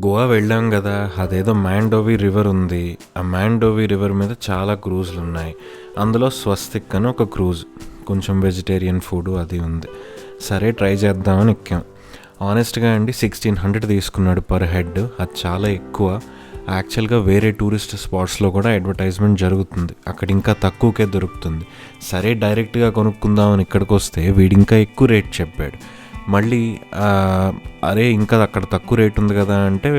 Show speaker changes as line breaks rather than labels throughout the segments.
గోవా వెళ్ళాం కదా, అదేదో మ్యాండోవి రివర్ ఉంది. ఆ మ్యాండోవి రివర్ మీద చాలా క్రూజ్లు ఉన్నాయి. అందులో స్వస్తిక్ అని ఒక క్రూజ్, కొంచెం వెజిటేరియన్ ఫుడ్ అది ఉంది. సరే ట్రై చేద్దామని ఎక్కాం. ఆనెస్ట్గా అండి 1600 తీసుకున్నాడు పర్ హెడ్. అది చాలా ఎక్కువ. యాక్చువల్గా వేరే టూరిస్ట్ స్పాట్స్లో కూడా అడ్వర్టైజ్మెంట్ జరుగుతుంది, అక్కడ ఇంకా తక్కువకే దొరుకుతుంది. సరే డైరెక్ట్గా కొనుక్కుందామని ఇక్కడికి వస్తే వీడు ఇంకా ఎక్కువ రేట్ చెప్పాడు. మళ్ళీ అరే ఇంకా అక్కడ తక్కువ రేట్ ఉంది కదా అంటే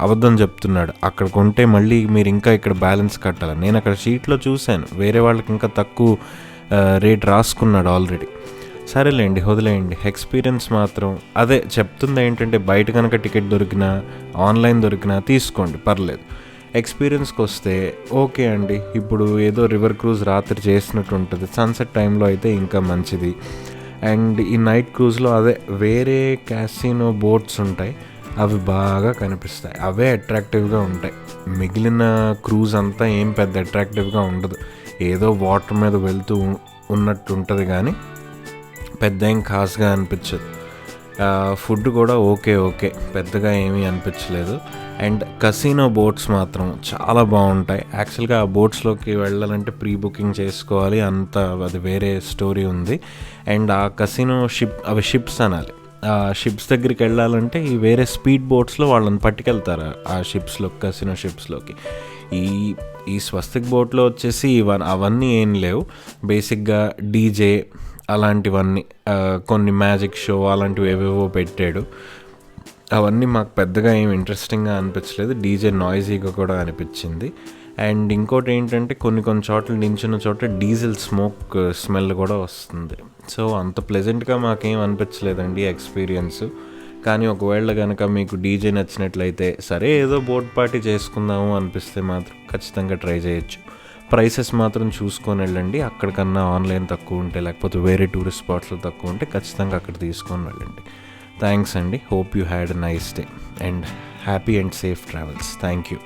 అబద్ధం చెప్తున్నాడు. అక్కడ కొంటే మళ్ళీ మీరు ఇంకా ఇక్కడ బ్యాలెన్స్ కట్టాలి. నేను అక్కడ షీట్లో చూశాను, వేరే వాళ్ళకి ఇంకా తక్కువ రేట్ రాసుకున్నాడు ఆల్రెడీ. సరేలేండి వదిలేయండి. ఎక్స్పీరియన్స్ మాత్రం అదే చెప్తుంది ఏంటంటే, బయట కనుక టికెట్ దొరికినా ఆన్లైన్ దొరికినా తీసుకోండి, పర్లేదు. ఎక్స్పీరియన్స్కి వస్తే ఓకే అండి. ఇప్పుడు ఏదో రివర్ క్రూజ్ రాత్రి చేసినట్టు ఉంటుంది, సన్సెట్ టైంలో అయితే ఇంకా మంచిది. అండ్ ఈ నైట్ క్రూజ్లో అదే వేరే క్యాసినో బోట్స్ ఉంటాయి, అవి బాగా కనిపిస్తాయి, అవే అట్రాక్టివ్గా ఉంటాయి. మిగిలిన క్రూజ్ అంతా ఏం పెద్ద అట్రాక్టివ్గా ఉండదు, ఏదో వాటర్ మీద వెళ్తూ ఉన్నట్టు ఉంటుంది కానీ పెద్ద ఏం ఖాస్గా అనిపించదు. ఫుడ్ కూడా ఓకే పెద్దగా ఏమీ అనిపించలేదు. అండ్ కసినో బోట్స్ మాత్రం చాలా బాగుంటాయి. యాక్చువల్గా ఆ బోట్స్లోకి వెళ్ళాలంటే ప్రీ బుకింగ్ చేసుకోవాలి, అంత అది వేరే స్టోరీ ఉంది. అండ్ ఆ కసినో అవి షిప్స్ అనాలి. ఆ షిప్స్ దగ్గరికి వెళ్ళాలంటే ఈ వేరే స్పీడ్ బోట్స్లో వాళ్ళని పట్టుకెళ్తారు ఆ షిప్స్లో, కసినో షిప్స్లోకి. ఈ స్వస్తిక్ బోట్లో వచ్చేసి అవన్నీ ఏం లేవు. బేసిక్గా డీజే అలాంటివన్నీ, కొన్ని మ్యాజిక్ షో అలాంటివి ఏవేవో పెట్టాడు. అవన్నీ మాకు పెద్దగా ఏం ఇంట్రెస్టింగ్గా అనిపించలేదు, డీజే నాయిజీగా కూడా అనిపించింది. అండ్ ఇంకోటి ఏంటంటే కొన్ని చోట్ల నించున్న చోట డీజిల్ స్మోక్ స్మెల్ కూడా వస్తుంది. సో అంత ప్లెజెంట్గా మాకేం అనిపించలేదండి ఎక్స్పీరియన్స్. కానీ ఒకవేళ కనుక మీకు డీజే నచ్చినట్లయితే, సరే ఏదో బోట్ పార్టీ చేసుకుందాము అనిపిస్తే మాత్రం ఖచ్చితంగా ట్రై చేయొచ్చు. ప్రైసెస్ మాత్రం చూసుకొని వెళ్ళండి. అక్కడికన్నా ఆన్లైన్ తక్కువ ఉంటే, లేకపోతే వేరే టూరిస్ట్ స్పాట్స్లో తక్కువ ఉంటే ఖచ్చితంగా అక్కడ తీసుకొని వెళ్ళండి. థ్యాంక్స్ అండి. Hope you had a nice day and happy and safe travels. Thank you.